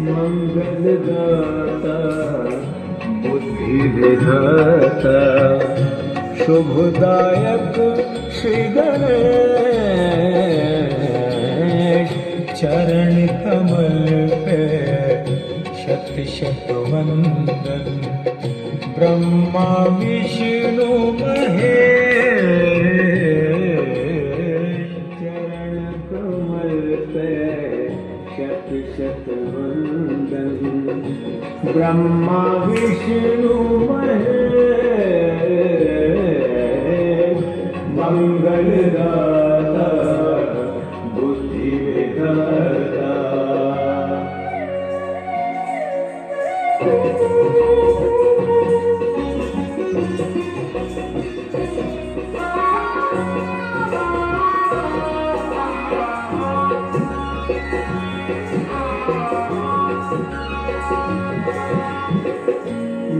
मंगलदाता बुद्धि विधाता शुभदायक श्री गणेश चरण कमल पे शत शत वंदन ब्रह्मा विष्णु महेश चरण कमल पे शत शत वंदन ब्रह्मा विष्णु महेश मंगलदाता बुद्धि विधाता।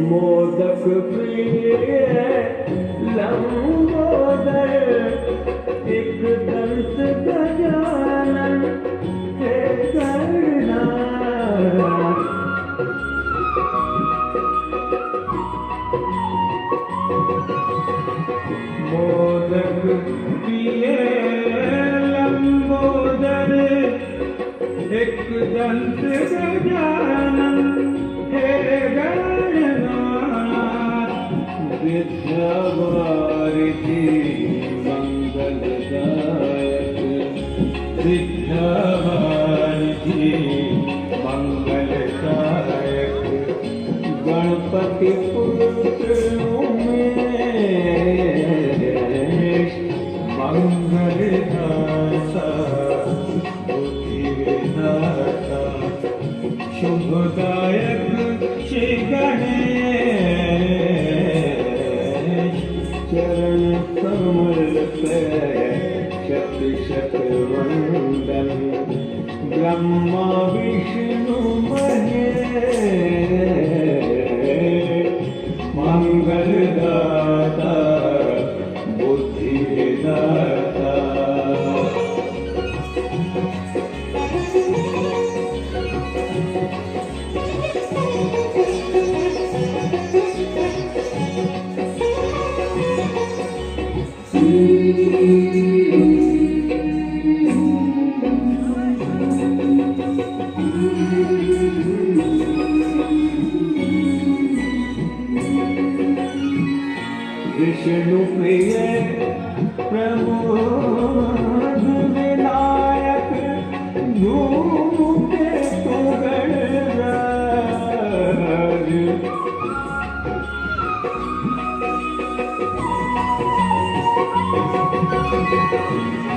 मोदक प्रिय लंबोदर एक दंत गजानन हे गणनाथ। मोदक प्रिय लंबोदर एक दंत गजानन हे विद्यावारिधि मंगलदायक विद्यावारिधि मंगलदायक गणपति पुत्र उमेश मंगलदाता बुद्धि विधाता शुभदायक श्री गणेश चरण कमल पे शत शत वंदन ब्रह्मा विष्णु महेश मंगलदाता बुद्धि विधाता। विष्णु प्रिय प्रमोद विनायक धूमके तु गणराज।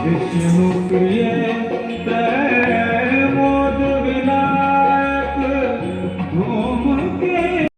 विष्णु प्रिय